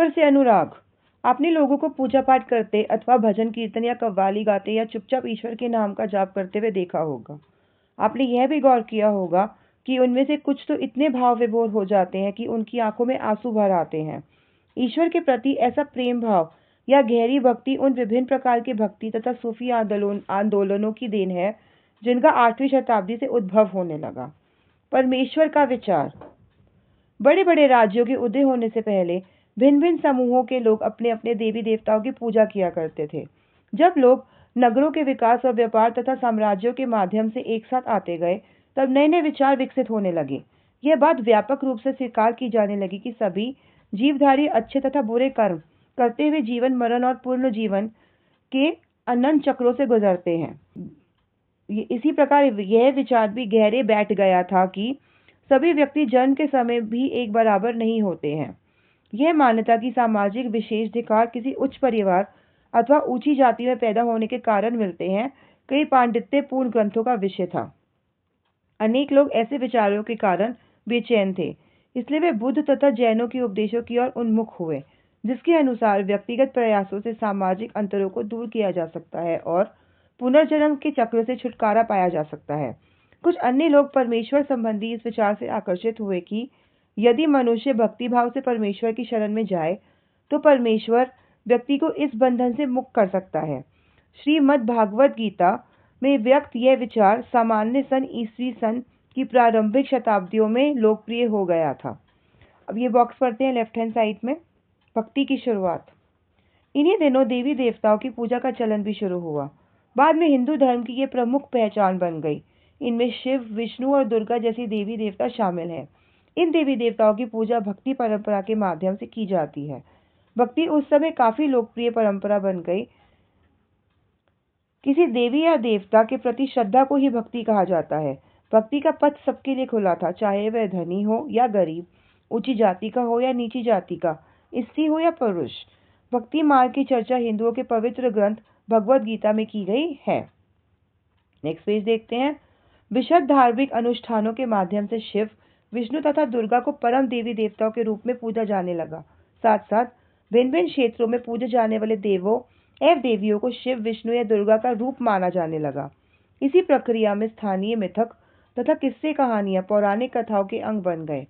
ईश्वर से अनुराग। आपने लोगों को पूजा पाठ करते अथवा भजन कीर्तन या कव्वाली गाते या चुपचाप ईश्वर के नाम का जाप करते हुए देखा होगा। आपने यह भी गौर किया होगा कि उनमें से कुछ तो इतने भाव विभोर हो जाते हैं कि उनकी आंखों में आंसू भर आते हैं। ईश्वर के प्रति ऐसा प्रेम भाव या गहरी भक्ति उन विभिन्न प्रकार की भक्ति तथा सूफी आंदोलनों की देन है जिनका 8वीं शताब्दी से उद्भव होने लगा। परमेश्वर का विचार। बड़े बड़े राज्यों के उदय होने से पहले भिन्न भिन्न समूहों के लोग अपने अपने देवी देवताओं की पूजा किया करते थे। जब लोग नगरों के विकास और व्यापार तथा साम्राज्यों के माध्यम से एक साथ आते गए, तब नए नए विचार विकसित होने लगे। यह बात व्यापक रूप से स्वीकार की जाने लगी कि सभी जीवधारी अच्छे तथा बुरे कर्म करते हुए जीवन मरण और पूर्ण जीवन के अनंत चक्रों से गुजरते हैं। इसी प्रकार यह विचार भी गहरे बैठ गया था कि सभी व्यक्ति जन्म के समय भी एक बराबर नहीं होते हैं। यह मान्यता कि सामाजिक विशेषाधिकार किसी उच्च परिवार अथवा ऊंची जाति में पैदा होने के कारण मिलते हैं, कई पांडित्यपूर्ण ग्रंथों का विषय था। अनेक लोग ऐसे विचारों के कारण बेचैन थे, इसलिए वे बुद्ध तथा जैनों के उपदेशों की ओर उन्मुख हुए, जिसके अनुसार व्यक्तिगत प्रयासों से सामाजिक अंतरों को दूर किया जा सकता है और पुनर्जन्म के चक्र से छुटकारा पाया जा सकता है। कुछ अन्य लोग परमेश्वर संबंधी इस विचार से आकर्षित हुए कि यदि मनुष्य भक्तिभाव से परमेश्वर की शरण में जाए तो परमेश्वर व्यक्ति को इस बंधन से मुक्त कर सकता है। श्रीमद् भागवत गीता में व्यक्त यह विचार सामान्य सन ईस्वी सन की प्रारंभिक शताब्दियों में लोकप्रिय हो गया था। अब ये बॉक्स पढ़ते हैं लेफ्ट हैंड साइड में। भक्ति की शुरुआत। इन्हीं दिनों देवी देवताओं की पूजा का चलन भी शुरू हुआ। बाद में हिंदू धर्म की ये प्रमुख पहचान बन गई। इनमें शिव, विष्णु और दुर्गा जैसी देवी देवता शामिल हैं। इन देवी देवताओं की पूजा भक्ति परंपरा के माध्यम से की जाती है। भक्ति उस समय काफी लोकप्रिय परंपरा बन गई। किसी देवी या देवता के प्रति श्रद्धा को ही भक्ति कहा जाता है। भक्ति का पथ सबके लिए खुला था, चाहे वह धनी हो या गरीब, ऊंची जाति का हो या नीची जाति का, स्त्री हो या पुरुष। भक्ति मार्ग की चर्चा हिंदुओं के पवित्र ग्रंथ भगवद गीता में की गई है। नेक्स्ट पेज देखते हैं। विशुद्ध धार्मिक अनुष्ठानों के माध्यम से शिव, विष्णु तथा दुर्गा को परम देवी देवताओं के रूप में पूजा जाने लगा। साथ साथ भिन्न भिन्न क्षेत्रों में पूजे जाने वाले देवों एवं देवियों को शिव, विष्णु या दुर्गा का रूप माना जाने लगा। इसी प्रक्रिया में स्थानीय मिथक तथा किस्से कहानियां पौराणिक कथाओं के अंग बन गए।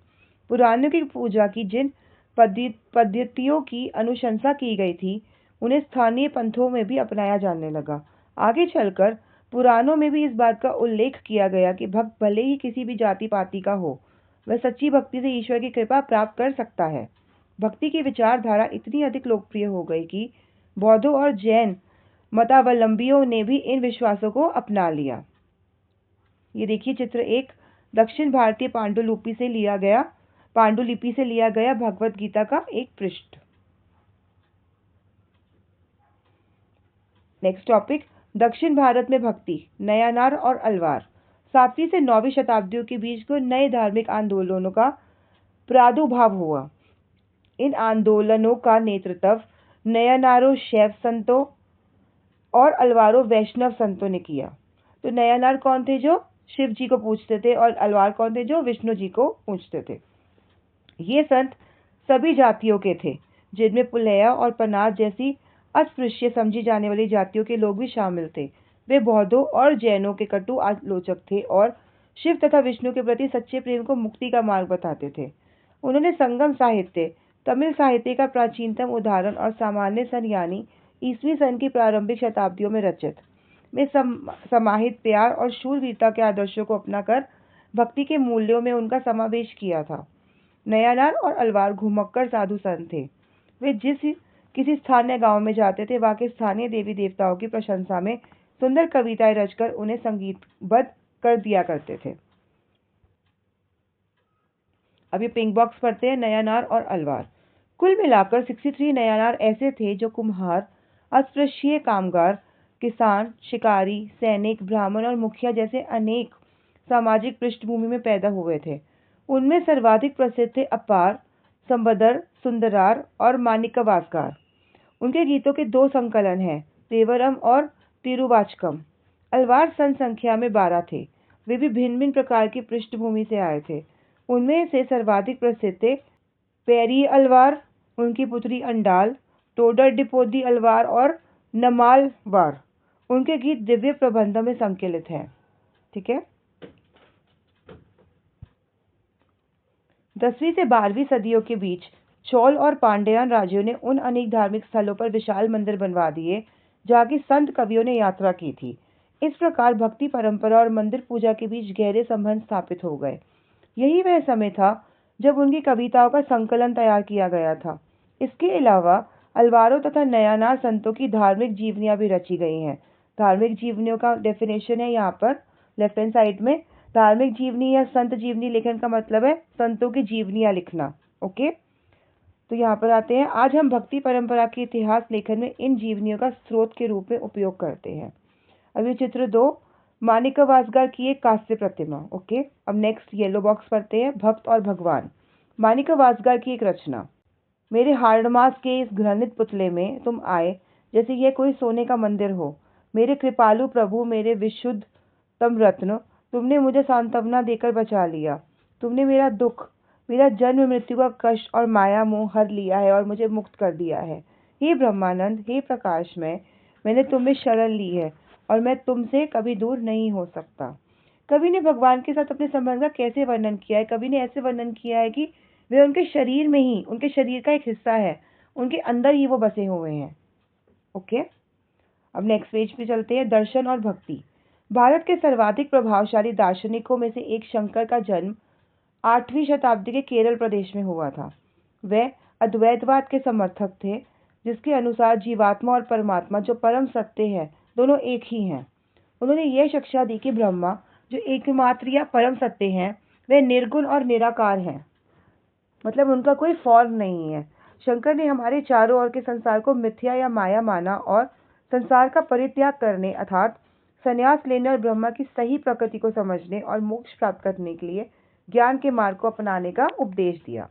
पुराणों की पूजा की जिन पद्धतियों की अनुशंसा की गई थी, उन्हें स्थानीय पंथों में भी अपनाया जाने लगा। आगे चलकर पुराणों में भी इस बात का उल्लेख किया गया कि भक्त भले ही किसी भी जाति पाति का हो, वह सच्ची भक्ति से ईश्वर की कृपा प्राप्त कर सकता है। भक्ति की विचारधारा इतनी अधिक लोकप्रिय हो गई कि बौद्धों और जैन मतावलंबियों ने भी इन विश्वासों को अपना लिया। ये देखिए चित्र 1 दक्षिण भारतीय पांडुलिपि से लिया गया भगवद गीता का एक पृष्ठ। नेक्स्ट टॉपिक, दक्षिण भारत में भक्ति, नयानार और अलवार। 7वीं से 9वीं शताब्दियों के बीच को नए धार्मिक आंदोलनों का प्रादुर्भाव हुआ। इन आंदोलनों का नेतृत्व नयनारों शैव संतों और अलवारों वैष्णव संतों ने किया। तो नयनार कौन थे? जो शिव जी को पूजते थे, और अलवार कौन थे? जो विष्णु जी को पूजते थे। ये संत सभी जातियों के थे, जिनमें पुलैया और पनार जैसी अस्पृश्य समझी जाने वाली जातियों के लोग भी शामिल थे। वे बौद्धों और जैनों के कटु आलोचक थे और शिव तथा विष्णु के प्रति सच्चे प्रेम को मुक्ति का मार्ग बताते थे। उन्होंने संगम साहित्य, तमिल साहित्य का प्राचीनतम उदाहरण और सामान्य सन यानी ईस्वी सन की प्रारंभिक शताब्दियों में रचित में समाहित प्यार और शूरवीरता के आदर्शों को अपनाकर भक्ति के मूल्यों में उनका समावेश किया था। नयानार और अलवार घुमक्कड़ साधु संत थे। वे किसी स्थानीय गांव में जाते थे, वहां के स्थानीय देवी देवताओं की प्रशंसा में सुंदर कविताएं रचकर उन्हें संगीतबद्ध कर दिया करते थे। अब ये पिंक बॉक्स पढ़ते हैं, नयानार और अलवार। कुल मिलाकर 63 नयानार ऐसे थे जो कुम्हार, अस्पृश्य कामगार, किसान, शिकारी, सैनिक, ब्राह्मण और मुखिया जैसे अनेक सामाजिक पृष्ठभूमि में पैदा हुए थे। उनमें सर्वाधिक प्रसिद्ध थे अपार, संबदर, सुंदरार और माणिक्यवासकार। उनके गीतों के 2 संकलन हैं, देवरम और तिरुवाचकम। अलवार संख्या में 12 थे। वे भी भिन्न भिन्न प्रकार की पृष्ठभूमि से आए थे। उनमें से सर्वाधिक प्रसिद्ध थे पेरिय अलवार उनकी पुत्री अंडाल, टोडर डिपोदी अलवार और नमालवार। उनके गीत दिव्य प्रबंधों में संकलित हैं। ठीक है। 10वीं से 12वीं सदियों के बीच चोल और पांड्यान राज्यों ने उन अनेक धार्मिक स्थलों पर विशाल मंदिर बनवा दिए जहाँ की संत कवियों ने यात्रा की थी। इस प्रकार भक्ति परंपरा और मंदिर पूजा के बीच गहरे संबंध स्थापित हो गए। यही वह समय था जब उनकी कविताओं का संकलन तैयार किया गया था। इसके अलावा अलवारों तथा नयानार संतों की धार्मिक जीवनियां भी रची गई हैं। धार्मिक जीवनियों का डेफिनेशन है यहाँ पर लेफ्ट हैंड साइड में। धार्मिक जीवनी या संत जीवनी लेखन का मतलब है संतों की जीवनियां लिखना। ओके, तो यहाँ पर आते हैं। आज हम भक्ति परंपरा के इतिहास लेखन में इन जीवनियों का स्रोत के रूप में उपयोग करते हैं। अभी चित्र 2, माणिक्यवासगार की एक कांस्य प्रतिमा। ओके, अब नेक्स्ट येलो बॉक्स पढ़ते हैं, भक्त और भगवान। माणिक्यवासगार की एक रचना। मेरे हार्डमास के इस घृणित पुतले में तुम आए जैसे यह कोई सोने का मंदिर हो। मेरे कृपालु प्रभु, मेरे विशुद्धतम रत्न, तुमने मुझे सांत्वना देकर बचा लिया। तुमने मेरा दुख, मेरा जन्म मृत्यु का कष्ट और माया मोह हर लिया है और मुझे मुक्त कर दिया है। हे ब्रह्मानंद, हे प्रकाशमय, मैंने तुम्हें शरण ली है और मैं तुमसे कभी दूर नहीं हो सकता। कवि ने भगवान के साथ अपने संबंध का कैसे वर्णन किया है? कवि ने ऐसे वर्णन किया है कि वे उनके शरीर में ही, उनके शरीर का एक हिस्सा है, उनके अंदर ही वो बसे हुए हैं। ओके, अब नेक्स्ट पेज पे चलते हैं। दर्शन और भक्ति। भारत के सर्वाधिक प्रभावशाली दार्शनिकों में से एक शंकर का जन्म 8वीं शताब्दी के केरल प्रदेश में हुआ था। वे अद्वैतवाद के समर्थक थे, जिसके अनुसार जीवात्मा और परमात्मा जो परम सत्य है दोनों एक ही हैं। उन्होंने यह शिक्षा दी कि ब्रह्मा जो एकमात्र या परम सत्य हैं वे निर्गुण और निराकार हैं, मतलब उनका कोई फॉर्म नहीं है। शंकर ने हमारे चारों ओर के संसार को मिथ्या या माया माना और संसार का परित्याग करने अर्थात संन्यास लेने और ब्रह्मा की सही प्रकृति को समझने और मोक्ष प्राप्त करने के लिए ज्ञान के मार्ग को अपनाने का उपदेश दिया।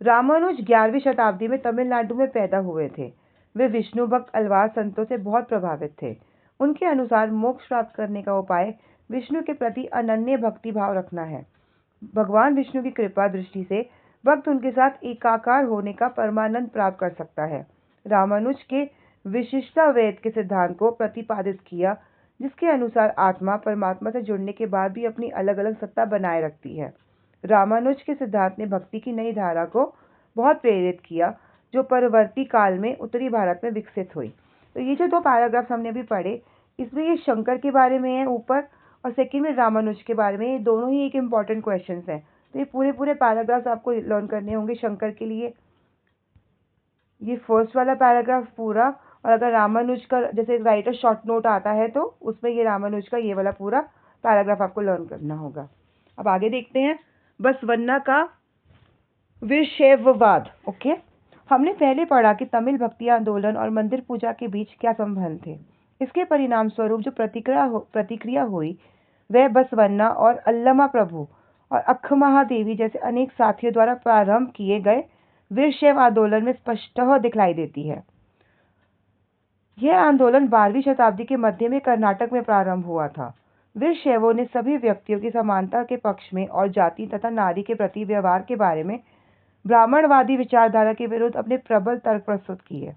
रामानुज 11वीं शताब्दी में तमिलनाडु में पैदा हुए थे। वे विष्णु भक्त अलवार संतों से बहुत प्रभावित थे। उनके अनुसार मोक्ष प्राप्त करने का उपाय विष्णु के प्रति अनन्य भक्ति भाव रखना है। भगवान विष्णु की कृपा दृष्टि से भक्त उनके साथ एकाकार होने का परमानंद प्राप्त कर सकता है। रामानुज के विशिष्टाद्वैत के सिद्धांत को प्रतिपादित किया, जिसके अनुसार आत्मा परमात्मा से जुड़ने के बाद भी अपनी अलग अलग सत्ता बनाए रखती है। रामानुज के सिद्धांत ने भक्ति की नई धारा को बहुत प्रेरित किया, जो परवर्ती काल में उत्तरी भारत में विकसित हुई। तो ये जो 2 पैराग्राफ्स हमने अभी पढ़े, इसमें ये शंकर के बारे में है ऊपर और सेकंड में रामानुज के बारे में। ये दोनों ही एक इम्पॉर्टेंट क्वेश्चंस हैं, तो ये पूरे पैराग्राफ्स आपको लर्न करने होंगे शंकर के लिए। ये फर्स्ट वाला पैराग्राफ पूरा, और अगर रामानुज का जैसे राइटर शॉर्ट नोट आता है तो उसमें ये रामानुज का ये वाला पूरा पैराग्राफ आपको लर्न करना होगा। अब आगे देखते हैं बसवन्ना का वीरशैववाद। ओके, हमने पहले पढ़ा कि तमिल भक्ति आंदोलन और मंदिर पूजा के बीच क्या संबंध थे। इसके परिणाम स्वरूप जो प्रतिक्रिया हुई वह बसवन्ना और अल्लमा प्रभु और अक्खमहादेवी जैसे अनेक साथियों द्वारा प्रारंभ किए गए वीरशैव आंदोलन में स्पष्टतः दिखलाई देती है। यह आंदोलन 12वीं शताब्दी के मध्य में कर्नाटक में प्रारंभ हुआ था। वीरशैवों ने सभी व्यक्तियों की समानता के पक्ष में और जाति तथा नारी के प्रति व्यवहार के बारे में ब्राह्मणवादी विचारधारा के विरुद्ध अपने प्रबल तर्क प्रस्तुत किए।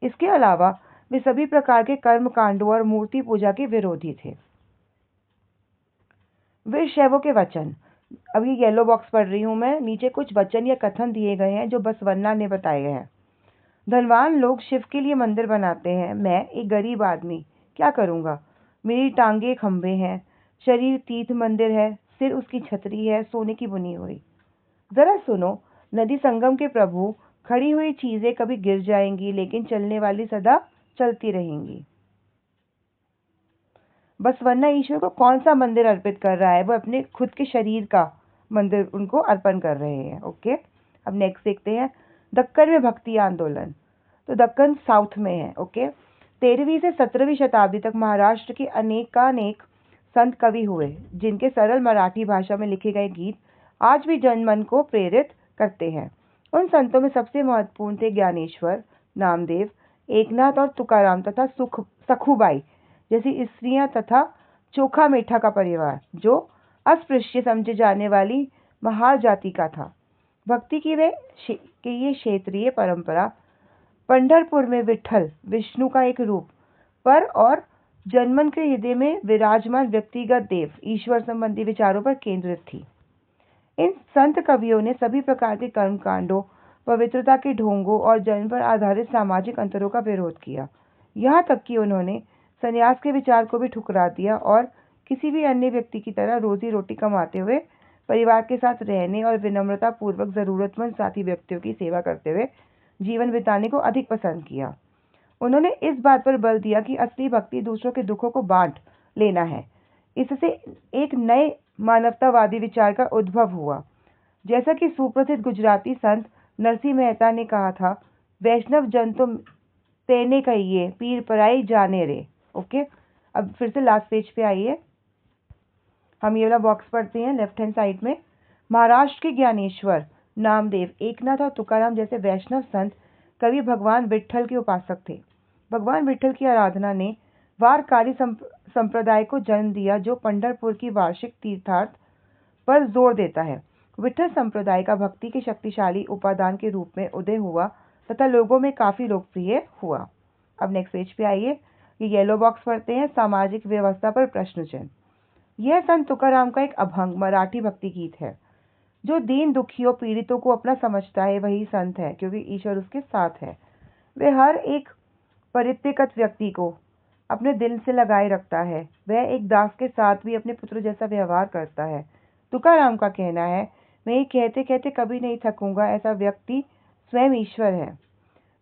इसके अलावा वे सभी प्रकार के कर्म कांडों और मूर्ति पूजा के विरोधी थे। वीरशैवों के वचन। अभी येलो बॉक्स पढ़ रही हूं मैं। नीचे कुछ वचन या कथन दिए गए हैं जो बसवन्ना ने बताए हैं। धनवान लोग शिव के लिए मंदिर बनाते हैं, मैं एक गरीब आदमी क्या करूंगा? मेरी टांगे खंभे हैं, शरीर तीर्थ मंदिर है, सिर उसकी छतरी है सोने की बुनी हुई। जरा सुनो, नदी संगम के प्रभु, खड़ी हुई चीजें कभी गिर जाएंगी लेकिन चलने वाली सदा चलती रहेंगी। बसवन्ना ईश्वर को कौन सा मंदिर अर्पित कर रहा है? वो अपने खुद के शरीर का मंदिर उनको अर्पण कर रहे हैं। ओके, अब नेक्स्ट देखते हैं दक्कन में भक्ति आंदोलन। तो दक्कन साउथ में है। ओके, 13वीं से 17वीं शताब्दी तक महाराष्ट्र के अनेकानेक संत कवि हुए, जिनके सरल मराठी भाषा में लिखे गए गीत आज भी जनमन को प्रेरित करते हैं। उन संतों में सबसे महत्वपूर्ण थे ज्ञानेश्वर, नामदेव, एकनाथ और तुकाराम तथा सखुबाई जैसी स्त्रियां तथा चोखा मेठा का परिवार, जो अस्पृश्य समझे जाने वाली महार जाति का था। भक्ति की वे कि ये क्षेत्रीय परंपरा पंढरपुर में विठल विष्णु का एक रूप पर और जनमन के हृदय में विराजमान व्यक्तिगत देव ईश्वर संबंधी विचारों पर केंद्रित थी। इन संत कवियों ने सभी प्रकार के कर्मकांडों, पवित्रता के ढोंगों और जन्म पर आधारित सामाजिक अंतरों का विरोध किया। यहाँ तक कि उन्होंने संन्यास के विचार को भी ठुकरा दिया और किसी भी अन्य व्यक्ति की तरह रोजी रोटी कमाते हुए परिवार के साथ रहने और विनम्रता पूर्वक जरूरतमंद साथी व्यक्तियों की सेवा करते हुए जीवन बिताने को अधिक पसंद किया। उन्होंने इस बात पर बल दिया कि असली भक्ति दूसरों के दुखों को बांट लेना है। इससे एक नए मानवतावादी विचार का उद्भव हुआ। जैसा कि सुप्रसिद्ध गुजराती संत नरसिंह मेहता ने कहा था, वैष्णव जन तो तेने कहिए, पीर पराई जाने रे। ओके, अब फिर से लास्ट पेज पे आइए, हम ये वाला बॉक्स पढ़ते हैं लेफ्ट हैंड साइड में। महाराष्ट्र के ज्ञानेश्वर, नामदेव, एकनाथ और तुकाराम जैसे वैष्णव संत कवि भगवान विट्ठल के उपासक थे। भगवान विट्ठल की आराधना ने वारकरी संप्रदाय को जन्म दिया, जो पंढरपुर की वार्षिक तीर्थार्थ पर जोर देता है। विट्ठल संप्रदाय का भक्ति के शक्तिशाली उपादान के रूप में उदय हुआ तथा लोगों में काफी लोकप्रिय हुआ। अब नेक्स्ट पेज पे आइए, ये येलो बॉक्स पढ़ते हैं, सामाजिक व्यवस्था पर प्रश्न चिन्ह। यह संत तुकाराम का एक अभंग मराठी भक्ति गीत है। जो दीन दुखियों पीड़ितों को अपना समझता है वही संत है, क्योंकि ईश्वर उसके साथ है। वे हर एक परित्यक्त व्यक्ति को अपने दिल से लगाए रखता है। वह एक दास के साथ भी अपने पुत्र जैसा व्यवहार करता है। तुकाराम का कहना है, मैं ये कहते कहते कभी नहीं थकूंगा, ऐसा व्यक्ति स्वयं ईश्वर है।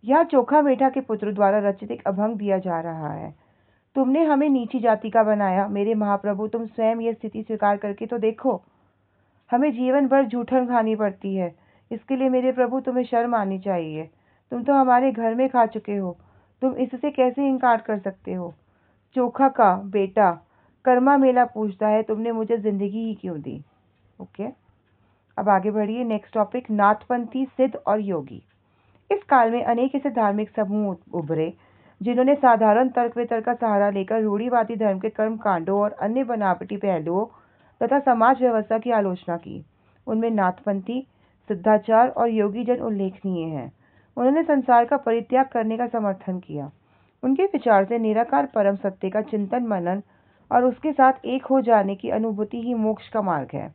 यह चोखा मेठा के पुत्र द्वारा रचित एक अभंग दिया जा रहा है। तुमने हमें नीची जाति का बनाया, मेरे महाप्रभु तुम स्वयं यह स्थिति स्वीकार करके तो देखो। हमें जीवन भर जूठन खानी पड़ती है, इसके लिए मेरे प्रभु तुम्हें शर्म आनी चाहिए। तुम तो हमारे घर में खा चुके हो, तुम इससे कैसे इनकार कर सकते हो। चोखा का बेटा कर्मा मेला पूछता है, तुमने मुझे जिंदगी ही क्यों दी। ओके, अब आगे बढ़िए। नेक्स्ट टॉपिक, नाथपंथी, सिद्ध और योगी। इस काल में अनेक ऐसे धार्मिक समूह उभरे जिन्होंने साधारण तर्क वितर्क का सहारा लेकर रूढ़िवादी धर्म के कर्म कांडों और अन्य बनावटी पहलुओं तथा समाज व्यवस्था की आलोचना की। उनमें नाथपंथी, सिद्धाचार और योगी जन उल्लेखनीय हैं। उन्होंने संसार का परित्याग करने का समर्थन किया। उनके विचार से निराकार परम सत्य का चिंतन मनन और उसके साथ एक हो जाने की अनुभूति ही मोक्ष का मार्ग है।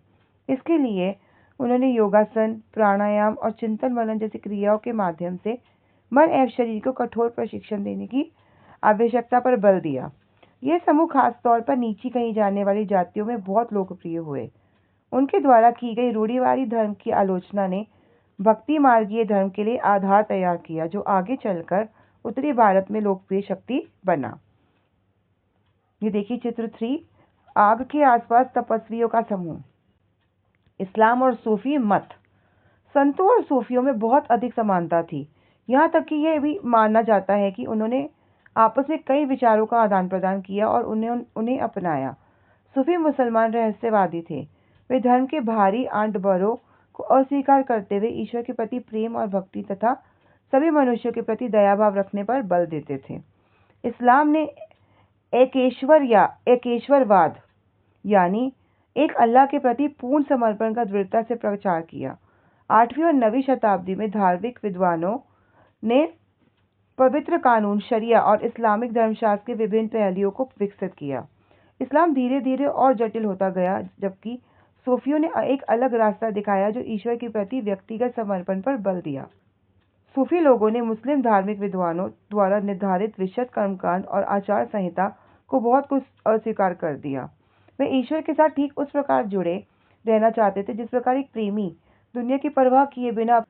इसके लिए उन्होंने योगासन, प्राणायाम और चिंतन मनन जैसी क्रियाओं के माध्यम से मन एवं शरीर को कठोर प्रशिक्षण देने की आवश्यकता पर बल दिया। यह समूह खास तौर पर नीची कही जाने वाली जातियों में बहुत लोकप्रिय हुए। उनके द्वारा की गई रूढ़िवादी धर्म की आलोचना ने भक्ति मार्गीय धर्म के लिए आधार तैयार किया, जो आगे चलकर उत्तरी भारत में लोकप्रिय शक्ति बना। ये देखिए चित्र 3, आग के आसपास तपस्वियों का समूह। इस्लाम और सूफी मत। संतों और सूफियों में बहुत अधिक समानता थी। यहाँ तक कि यह भी माना जाता है कि उन्होंने आपस में कई विचारों का आदान प्रदान किया और उन्हें अपनाया। सूफी मुसलमान रहस्यवादी थे। वे धर्म के बाहरी आडंबरों को अस्वीकार करते हुए ईश्वर के प्रति प्रेम और भक्ति तथा सभी मनुष्यों के प्रति दयाभाव रखने पर बल देते थे। इस्लाम ने एकेश्वरवाद यानी एक अल्लाह के प्रति पूर्ण समर्पण का दृढ़ता से प्रचार किया। 8वीं और 9वीं शताब्दी में धार्मिक विद्वानों ने पवित्र कानून, शरिया और इस्लामिक धर्मशास्त्र के विभिन्न पहलुओं को विकसित किया। इस्लाम धीरे धीरे और जटिल होता गया, जबकि सूफियों ने एक अलग रास्ता दिखाया जो ईश्वर के प्रति व्यक्तिगत समर्पण पर बल दिया। सूफी लोगों ने मुस्लिम धार्मिक विद्वानों द्वारा निर्धारित विशद कर्मकांड और आचार संहिता को बहुत कुछ अस्वीकार कर दिया। वे ईश्वर के साथ ठीक उस प्रकार जुड़े रहना चाहते थे जिस प्रकार एक प्रेमी दुनिया की परवाह किए बिना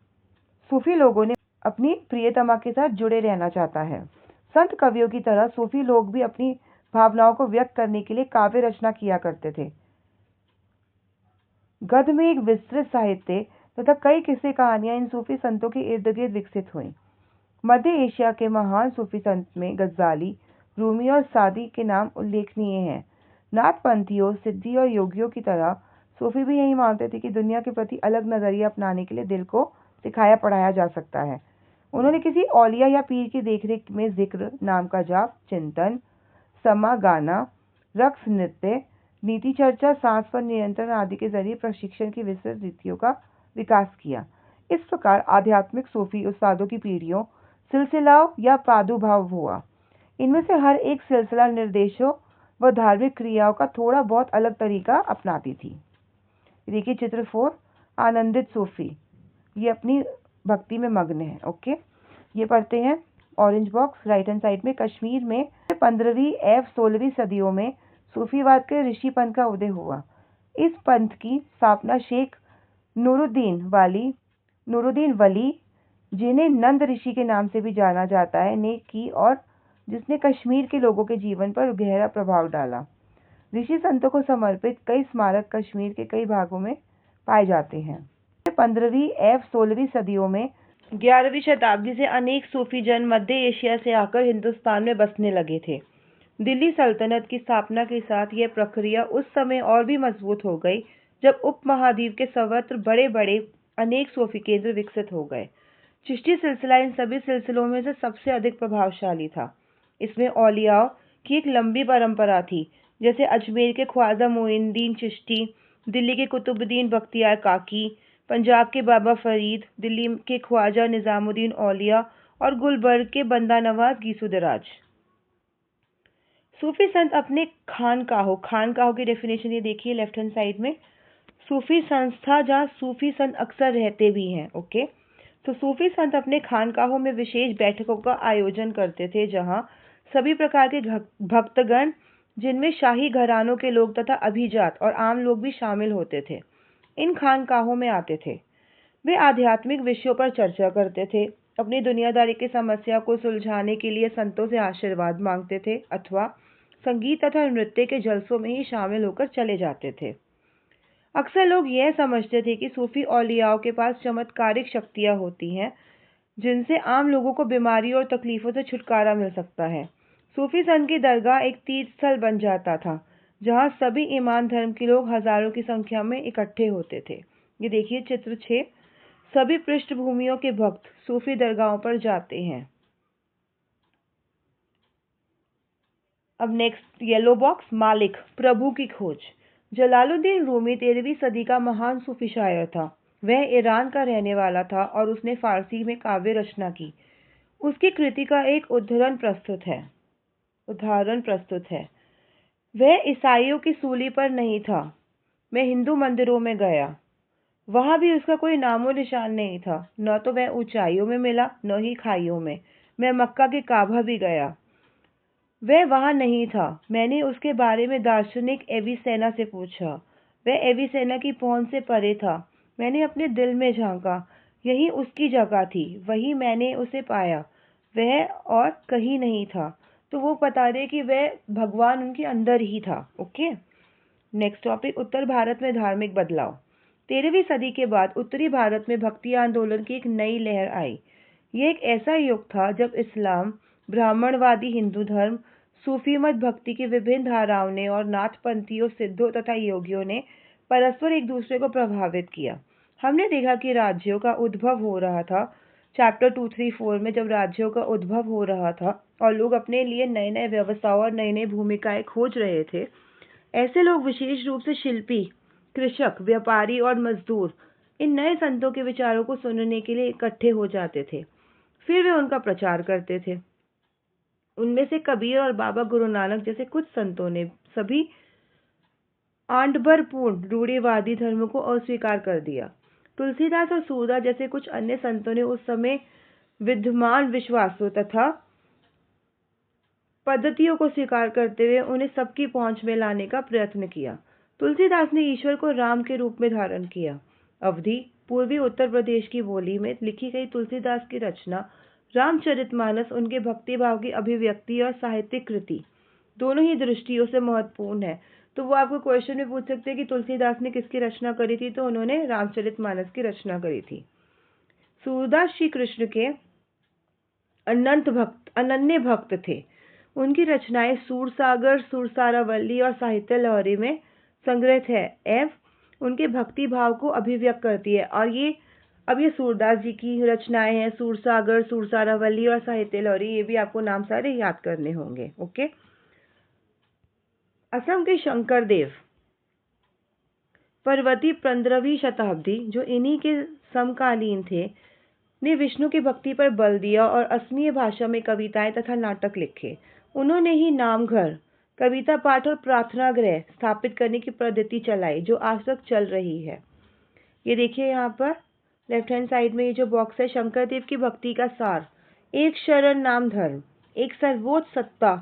सूफी लोगों ने अपनी प्रियतमा के साथ जुड़े रहना चाहता है। संत कवियों की तरह सूफी लोग भी अपनी भावनाओं को व्यक्त करने के लिए काव्य रचना किया करते थे। गद्य में एक विस्तृत साहित्य तथा कई किस्से कहानियां इन सूफी संतों के इर्द गिर्द विकसित हुई। मध्य एशिया के महान सूफी संत में गज्जाली, रूमी और सादी के नाम उल्लेखनीय हैं। नाथपंथियों, सिद्धि और योगियों की तरह सूफी भी यही मानते थे कि दुनिया के प्रति अलग नजरिया अपनाने के लिए दिल को सिखाया पढ़ाया जा सकता है। उन्होंने किसी औलिया या पीर की देखरेख में जिक्र, नाम का जाप, चिंतन, समा गाना, रक्स नृत्य, नीति चर्चा, सांस पर नियंत्रण आदि के जरिए प्रशिक्षण की विस्तृत रीतियों का विकास किया। इस प्रकार आध्यात्मिक सूफी उस्तादों की पीढ़ियों, सिलसिलाओं या प्रादुर्भाव हुआ। इनमें से हर एक सिलसिला निर्देशों व धार्मिक क्रियाओं का थोड़ा बहुत अलग तरीका अपनाती थी। देखिए चित्र 4, आनंदित सूफी। ये अपनी भक्ति में मग्न है। ओके, ये पढ़ते हैं orange box right hand side में। कश्मीर में 15वीं एवं 16वीं सदियों में सूफीवाद के ऋषि पंथ का उदय हुआ। इस पंथ की स्थापना शेख नूरुद्दीन वली, जिन्हें नंद ऋषि के नाम से भी जाना जाता है, ने की और जिसने कश्मीर के लोगों के जीवन पर गहरा प्रभाव डाला। ऋषि संतों को समर्पित कई स्मारक कश्मीर के कई भागों में पाए जाते हैं। 15वीं एवं 16वीं सदियों में 11वीं शताब्दी से अनेक सूफी जन मध्य एशिया से आकर हिंदुस्तान में बसने लगे थे। दिल्ली सल्तनत की स्थापना के साथ यह प्रक्रिया उस समय और भी मजबूत हो गई जब उपमहाद्वीप के सर्वत्र बड़े बड़े अनेक सूफी केंद्र विकसित हो गए। चिश्ती सिलसिला इन सभी सिलसिलों में से सबसे अधिक प्रभावशाली था। इसमें औलियाओं की एक लंबी परंपरा थी, जैसे अजमेर के ख्वाजा मोइनुद्दीन चिश्ती, दिल्ली के कुतुबुद्दीन बख्तियार काकी, पंजाब के बाबा फरीद, दिल्ली के ख्वाजा निजामुद्दीन औलिया और गुलबर्ग के बंदा नवाज गीसुदराज। सूफी संत अपने खानकाहों की डेफिनेशन ये देखिए लेफ्ट हैंड साइड में। सूफी संस्था जहाँ सूफी संत अक्सर रहते भी हैं। ओके, तो सूफी संत अपने खानकाहों में विशेष बैठकों का आयोजन करते थे, जहाँ सभी प्रकार के भक्तगण, जिनमें शाही घरानों के लोग तथा अभिजात और आम लोग भी शामिल होते थे, इन खानकाहों में आते थे। वे आध्यात्मिक विषयों पर चर्चा करते थे, अपनी दुनियादारी की समस्या को सुलझाने के लिए संतों से आशीर्वाद मांगते थे अथवा संगीत तथा नृत्य के जलसों में ही शामिल होकर चले जाते थे। अक्सर लोग यह समझते थे कि सूफी औलियाओं के पास चमत्कारिक शक्तियां होती हैं, जिनसे आम लोगों को बीमारियों और तकलीफों से छुटकारा मिल सकता है। सूफी संत की दरगाह एक तीर्थ स्थल बन जाता था, जहां सभी ईमान धर्म के लोग हजारों की संख्या में इकट्ठे होते थे। ये देखिए चित्र 6, सभी पृष्ठभूमियों के भक्त सूफी दरगाहों पर जाते हैं। अब नेक्स्ट येलो बॉक्स, मालिक, प्रभु की खोज। जलालुद्दीन रूमी 13वीं सदी का महान सूफी शायर था। वह ईरान का रहने वाला था और उसने फारसी में काव्य रचना की। उसकी कृति का एक उदाहरण प्रस्तुत है। वह ईसाइयों की सूली पर नहीं था। मैं हिंदू मंदिरों में गया, वहां भी उसका कोई नामो निशान नहीं था। न तो वह ऊंचाइयों में मिला, न ही खाइयों में। मैं मक्का के काबा भी गया, वह वहां नहीं था। मैंने उसके बारे में दार्शनिक एविसेना से पूछा, वह एविसेना की पहुंच से परे था। मैंने अपने दिल में झांका, यही उसकी जगह थी, वही मैंने उसे पाया, वह और कहीं नहीं था। तो वो बता रहे कि वह भगवान उनके अंदर ही था। ओके, नेक्स्ट टॉपिक, उत्तर भारत में धार्मिक बदलाव। 13वीं सदी के बाद उत्तरी भारत में भक्ति आंदोलन की एक नई लहर आई। यह एक ऐसा युग था जब इस्लाम, ब्राह्मणवादी हिंदू धर्म, सूफी मत, भक्ति की विभिन्न धाराओं ने और नाथपंथियों, सिद्धों तथा योगियों ने परस्पर एक दूसरे को प्रभावित किया। हमने देखा कि राज्यों का उद्भव हो रहा था। चैप्टर 2, 3, 4 में जब राज्यों का उद्भव हो रहा था और लोग अपने लिए नए नए व्यवसायों और नई नई भूमिकाएं खोज रहे थे, ऐसे लोग विशेष रूप से शिल्पी, कृषक, व्यापारी और मजदूर इन नए संतों के विचारों को सुनने के लिए इकट्ठे हो जाते थे। फिर वे उनका प्रचार करते थे। उनमें से कबीर और बाबा गुरु नानक जैसे कुछ संतों ने सभी आडंबरपूर्ण रूढ़िवादी धर्म को अस्वीकार कर दिया। तुलसीदास और सूरदास जैसे कुछ अन्य संतों ने उस समय विद्यमान विश्वासों तथा पद्धतियों को स्वीकार करते हुए उन्हें सबकी पहुंच में लाने का प्रयत्न किया। तुलसीदास ने ईश्वर को राम के रूप में धारण किया। अवधी, पूर्वी उत्तर प्रदेश की बोली में लिखी गई तुलसीदास की रचना रामचरितमानस उनके भक्तिभाव की अभिव्यक्ति और साहित्यिक कृति दोनों ही दृष्टियों से महत्वपूर्ण है। तो वो आपको क्वेश्चन में पूछ सकते हैं कि तुलसीदास ने किसकी रचना करी थी, तो उन्होंने रामचरितमानस की रचना करी थी। सूरदास श्री कृष्ण के अनन्य भक्त थे। उनकी रचनाएं सूरसागर, सुरसारावल्ली और साहित्य लहरी में संग्रहित है एवं उनके भक्ति भाव को अभिव्यक्त करती है। और ये सूरदास जी की रचनाएं हैं, सूरसागर, सुरसारावल्ली और साहित्य लहरी। ये भी आपको नाम सारे याद करने होंगे। ओके, असम के शंकर देव, पार्वती 15वीं शताब्दी, जो इन्हीं के समकालीन थे, ने विष्णु की भक्ति पर बल दिया और असमीय भाषा में कविताएं तथा नाटक लिखे। उन्होंने ही नामघर, कविता पाठ और प्रार्थना गृह स्थापित करने की पद्धति चलाई, जो आज तक चल रही है। ये देखिए यहाँ पर लेफ्ट हैंड साइड में ये जो बॉक्स है, शंकर देव की भक्ति का सार, एक शरण नाम धर्म, एक सर्वोच्च सत्ता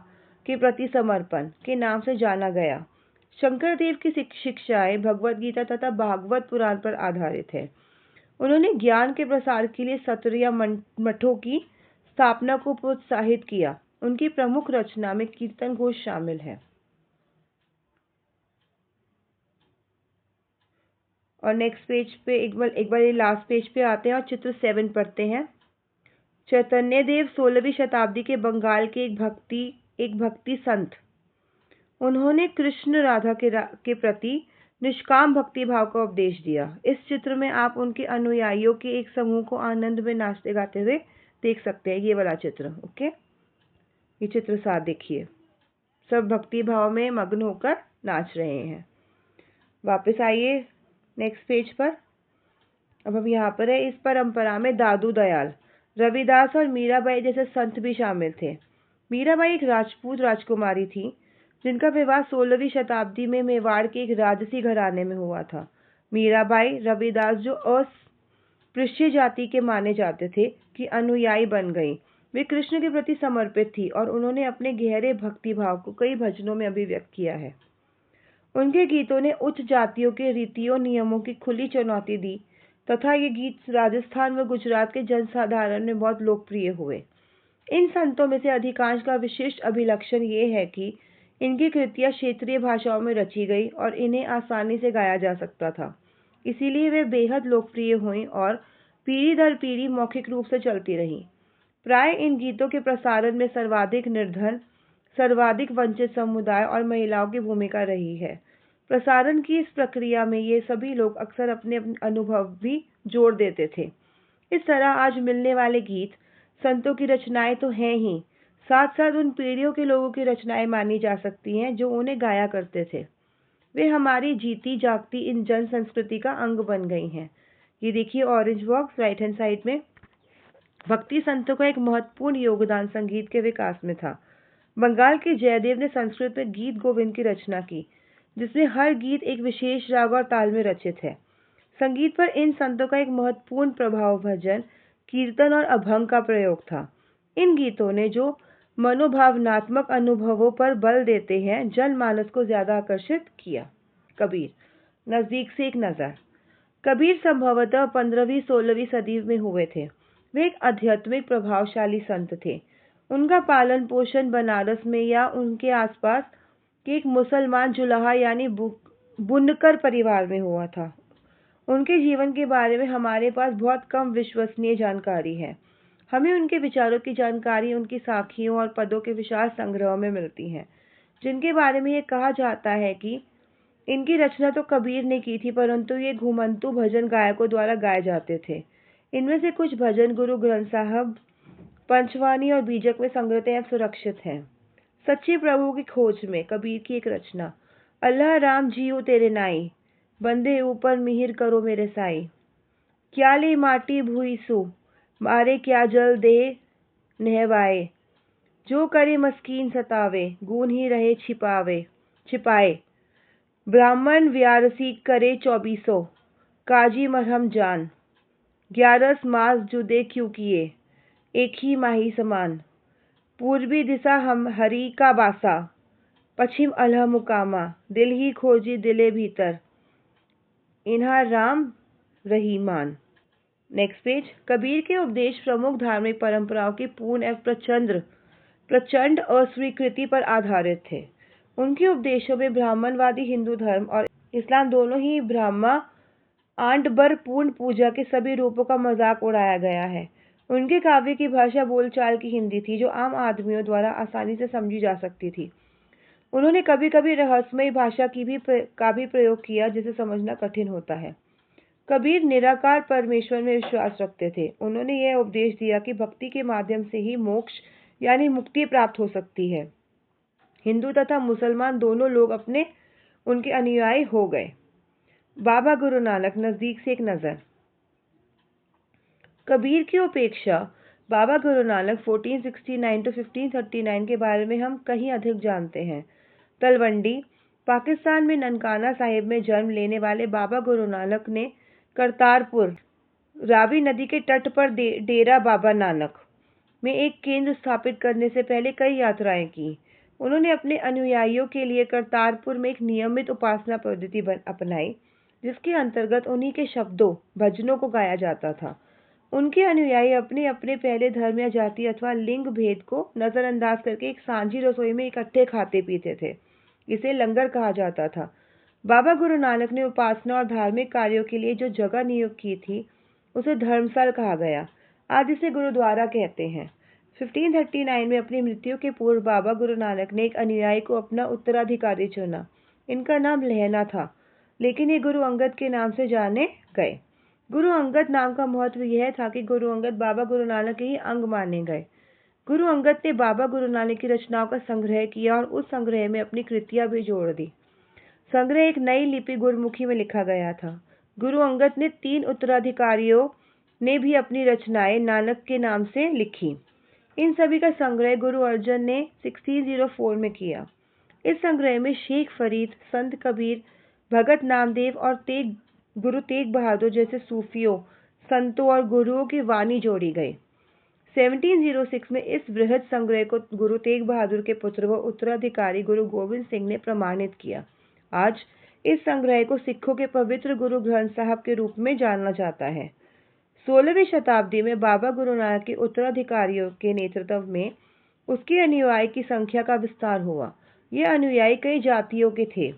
के प्रति समर्पण के नाम से जाना गया। शंकर देव की शिक्षाएं भगवद गीता तथा भागवत पुराण पर आधारित है। उन्होंने ज्ञान के प्रसार के लिए सत्र या मठों की स्थापना को प्रोत्साहित किया। उनकी प्रमुख रचना में कीर्तन घोष शामिल है। और नेक्स्ट पेज पे एक बार ये लास्ट पेज पे आते हैं और चित्र 7 पढ़ते हैं। चैतन्य देव 16वीं शताब्दी के बंगाल के एक भक्ति संत। उन्होंने कृष्ण राधा के प्रति निष्काम भक्ति भाव का उपदेश दिया। इस चित्र में आप उनके अनुयायियों के एक समूह को आनंद में नाचते गाते हुए देख सकते हैं। ये वाला चित्र, ओके, ये चित्र 7 देखिए, सब भक्ति भाव में मग्न होकर नाच रहे हैं। वापस आइए नेक्स्ट पेज पर। अब हम यहाँ पर है, इस परंपरा में दादू दयाल, रविदास और मीराबाई जैसे संत भी शामिल थे। मीराबाई एक राजपूत राजकुमारी थी जिनका विवाह 16वीं शताब्दी में मेवाड़ के एक राजसी घराने में हुआ था। मीराबाई रविदास, जो अस्पृश्य जाति के माने जाते थे, की अनुयायी बन गई। वे कृष्ण के प्रति समर्पित थी और उन्होंने अपने गहरे भक्ति भाव को कई भजनों में अभिव्यक्त किया है। उनके गीतों ने उच्च जातियों के रीतियों नियमों की खुली चुनौती दी तथा ये गीत राजस्थान व गुजरात के जनसाधारण में बहुत लोकप्रिय हुए। इन संतों में से अधिकांश का विशिष्ट अभिलक्षण ये है कि इनकी कृतियां क्षेत्रीय भाषाओं में रची गई और इन्हें आसानी से गाया जा सकता था। इसीलिए वे बेहद लोकप्रिय हुई और पीढ़ी दर पीढ़ी मौखिक रूप से चलती रहीं। प्राय इन गीतों के प्रसारण में सर्वाधिक निर्धन, सर्वाधिक वंचित समुदाय और महिलाओं की भूमिका रही है। प्रसारण की इस प्रक्रिया में ये सभी लोग अक्सर अपने अनुभव भी जोड़ देते थे। इस तरह आज मिलने वाले गीत संतों की रचनाएं तो हैं ही, साथ साथ उन पीढ़ियों के लोगों की रचनाएं मानी जा सकती हैं जो उन्हें गाया करते थे। वे हमारी जीती जागती इन जन संस्कृति का अंग बन गई हैं। ये देखिए orange box right hand side में। भक्ति संतों का एक महत्वपूर्ण योगदान संगीत के विकास में था। बंगाल के जयदेव ने संस्कृत में गीत गोविंद की रचना की, जिसमें हर गीत एक विशेष राग और ताल में रचित है। संगीत पर इन संतों का एक महत्वपूर्ण प्रभाव भजन, कीर्तन और अभंग का प्रयोग था। इन गीतों ने जो मनोभावनात्मक अनुभवों पर बल देते हैं, जनमानस को ज्यादा आकर्षित किया। कबीर, नजदीक से एक नजर। कबीर संभवतः 15वीं-16वीं सदी में हुए थे। वे एक आध्यात्मिक प्रभावशाली संत थे। उनका पालन पोषण बनारस में या उनके आसपास के एक मुसलमान जुलाहा यानी बुनकर परिवार में हुआ था। उनके जीवन के बारे में हमारे पास बहुत कम विश्वसनीय जानकारी है। हमें उनके विचारों की जानकारी उनकी साखियों और पदों के विशाल संग्रह में मिलती है, जिनके बारे में यह कहा जाता है कि इनकी रचना तो कबीर ने की थी, परंतु ये घुमंतू भजन गायकों द्वारा गाए जाते थे। इनमें से कुछ भजन गुरु ग्रंथ साहब, पंचवानी और बीजक में संग्रहित एवं सुरक्षित हैं। सच्चे प्रभु की खोज में कबीर की एक रचना, अल्लाह राम जियो तेरे नाई, बंदे ऊपर मिहिर करो मेरे साई। क्या ले माटी भूई सु, मारे क्या जल दे नहवाए, जो करे मस्कीन सतावे, गुण ही रहे छिपाए। ब्राह्मण व्यारसी करे 2400, काजी मरहम जान, 11 मास जुदे क्यों किए, एक ही माही समान। पूर्वी दिशा हम हरि का बासा, पश्चिम अलह मुकामा, दिल ही खोजी दिले भीतर, इन्हा राम रहीमान। Next page. कबीर के उपदेश प्रमुख धार्मिक परंपराओं की पूर्ण एवं प्रचंड अस्वीकृति पर आधारित थे। उनके उपदेशों में ब्राह्मणवादी हिंदू धर्म और इस्लाम दोनों ही ब्रह्मा आंडबर पूर्ण पूजा के सभी रूपों का मजाक उड़ाया गया है। उनके काव्य की भाषा बोलचाल की हिंदी थी, जो आम आदमियों द्वारा आसानी से समझी जा सकती थी। उन्होंने कभी कभी रहस्यमयी भाषा का भी प्रयोग किया, जिसे समझना कठिन होता है। कबीर निराकार परमेश्वर में विश्वास रखते थे। उन्होंने यह उपदेश दिया कि भक्ति के माध्यम से ही मोक्ष यानी मुक्ति प्राप्त हो सकती है। हिंदू तथा मुसलमान दोनों लोग उनके अनुयायी हो गए। बाबा गुरु नानक, नजदीक से एक नजर। कबीर की उपेक्षा बाबा गुरु नानक 1469 to 1539 के बारे में हम कहीं अधिक जानते हैं। तलवंडी पाकिस्तान में ननकाना साहिब में जन्म लेने वाले बाबा गुरु नानक ने करतारपुर रावी नदी के तट पर डेरा बाबा नानक में एक केंद्र स्थापित करने से पहले कई यात्राएं की। उन्होंने अपने अनुयायियों के लिए करतारपुर में एक नियमित उपासना पद्धति अपनाई, जिसके अंतर्गत उन्हीं के शब्दों भजनों को गाया जाता था। उनके अनुयायी अपने अपने पहले धर्म या जाति अथवा लिंग भेद को नजरअंदाज करके एक सांझी रसोई में इकट्ठे खाते पीते थे। इसे लंगर कहा जाता था। बाबा गुरु नानक ने उपासना और धार्मिक कार्यों के लिए जो जगह नियुक्त की थी उसे धर्मस्थल कहा गया। आज इसे गुरुद्वारा कहते हैं। 1539 में अपनी मृत्यु के पूर्व बाबा गुरु नानक ने एक अनुयायी को अपना उत्तराधिकारी चुना। इनका नाम लहना था, लेकिन ये गुरु अंगद के नाम से जाने गए। गुरु अंगद नाम का महत्व यह था कि गुरु अंगद बाबा गुरु नानक के ही अंग माने गए। गुरु अंगद ने बाबा गुरु नानक की रचनाओं का संग्रह किया और उस संग्रह में अपनी कृतियां भी जोड़ दी। संग्रह एक नई लिपि गुरमुखी में लिखा गया था। गुरु अंगद ने 3 उत्तराधिकारियों ने भी अपनी रचनाएं नानक के नाम से लिखी। इन सभी का संग्रह गुरु अर्जन ने 1604 में किया। इस संग्रह में शेख फरीद, संत कबीर, भगत नामदेव और गुरु तेग बहादुर जैसे सूफियों, संतों और गुरुओं की वाणी जोड़ी गई। 1706 में इस बृहद संग्रह को गुरु तेग बहादुर के पुत्र व उत्तराधिकारी गुरु गोविंद सिंह ने प्रमाणित किया। आज इस संग्रह को सिखों के पवित्र गुरु ग्रंथ साहब के रूप में जाना जाता है। 16वीं शताब्दी में बाबा गुरु नानक के उत्तराधिकारियों के नेतृत्व में उसके अनुयायी की संख्या का विस्तार हुआ। ये अनुयायी कई जातियों के थे,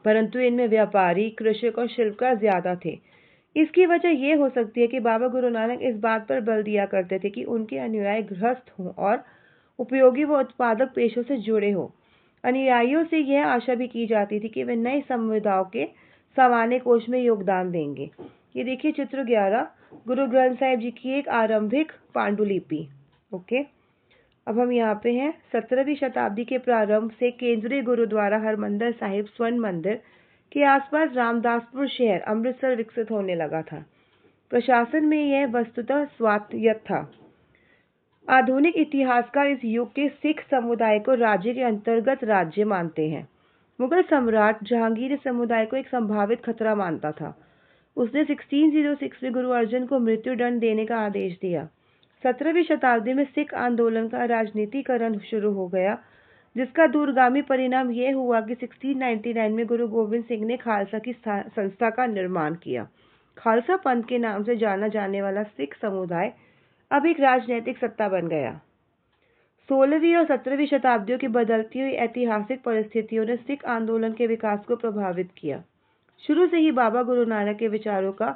परंतु इनमें व्यापारी, कृषक और शिल्पकार ज्यादा थे। इसकी वजह यह हो सकती है कि बाबा गुरु नानक इस बात पर बल दिया करते थे कि उनके अनुयायी गृहस्थ हों और उपयोगी व उत्पादक पेशों से जुड़े हों। अनुयायियों से यह आशा भी की जाती थी कि वे नए समुदायों के सामान्य कोष में योगदान देंगे। ये देखिए चित्र 11, गुरु ग्रंथ साहिब जी की एक आरंभिक पांडुलिपि। ओके, अब हम यहाँ पे हैं। 17वीं शताब्दी के प्रारंभ से केंद्रीय गुरुद्वारा हरमंदिर साहिब स्वर्ण मंदिर के आसपास रामदासपुर शहर अमृतसर विकसित होने लगा था। प्रशासन में यह वस्तुतः स्वायत्त था। आधुनिक इतिहासकार इस युग के सिख समुदाय को राज्य के अंतर्गत राज्य मानते हैं। मुगल सम्राट जहांगीर इस समुदाय को एक संभावित खतरा मानता था। उसने 1606 में गुरु अर्जन को मृत्युदंड देने का आदेश दिया। 17वीं शताब्दी में सिख आंदोलन का राजनीतिकरण शुरू हो गया, जिसका दूरगामी परिणाम यह हुआ कि 1699 में गुरु गोविंद सिंह ने खालसा की संस्था का निर्माण किया। खालसा पंथ के नाम से जाना जाने वाला सिख समुदाय अब एक राजनीतिक सत्ता बन गया। 16वीं और 17वीं शताब्दियों की बदलती हुई ऐतिहासिक परिस्थितियों ने सिख आंदोलन के विकास को प्रभावित किया। शुरू से ही बाबा गुरु नानक के विचारों का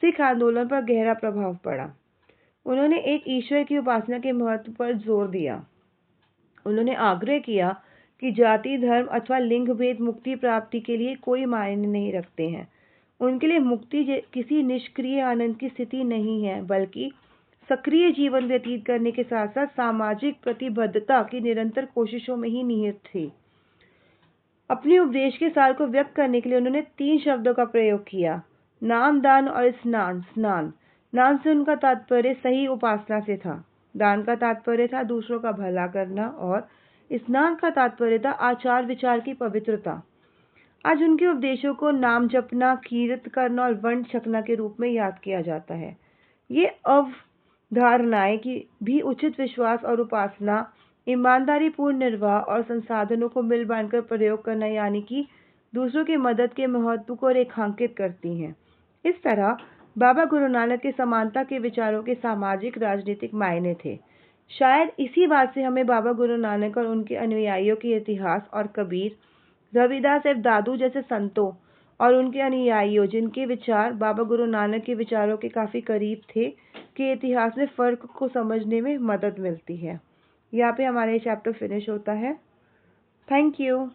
सिख आंदोलन पर गहरा प्रभाव पड़ा। उन्होंने एक ईश्वर की उपासना के महत्व पर जोर दिया। उन्होंने आग्रह किया कि जाति, धर्म अथवा लिंग भेद मुक्ति प्राप्ति के लिए कोई मायने नहीं रखते हैं। उनके लिए मुक्ति किसी निष्क्रिय आनंद की स्थिति नहीं है, बल्कि सक्रिय जीवन व्यतीत करने के साथ साथ सामाजिक प्रतिबद्धता की निरंतर कोशिशों में ही निहित थी। अपने उपदेश के सार को व्यक्त करने के लिए उन्होंने 3 शब्दों का प्रयोग किया: नाम, दान और स्नान। स्नान नाम से उनका तात्पर्य सही उपासना से था, दान का तात्पर्य था दूसरों का भला करना और स्नान का तात्पर्य था आचार विचार की पवित्रता। आज उनके उपदेशों को नाम जपना, कीर्त करना और वंड छकना के रूप में याद किया जाता है। ये अवधारणाएं कि भी उचित विश्वास और उपासना, ईमानदारी पूर्ण निर्वाह और संसाधनों को मिल बांटकर प्रयोग करना, यानी कि दूसरों की मदद के महत्व को रेखांकित करती हैं। इस तरह बाबा गुरु नानक के समानता के विचारों के सामाजिक राजनीतिक मायने थे। शायद इसी बात से हमें बाबा गुरु नानक और उनके अनुयायियों के इतिहास और कबीर, रविदास एवं दादू जैसे संतों और उनके अनुयायियों जिनके विचार बाबा गुरु नानक के विचारों के काफी करीब थे, के इतिहास में फर्क को समझने में मदद मिलती है। यहाँ पे हमारा ये चैप्टर फिनिश होता है। Thank you.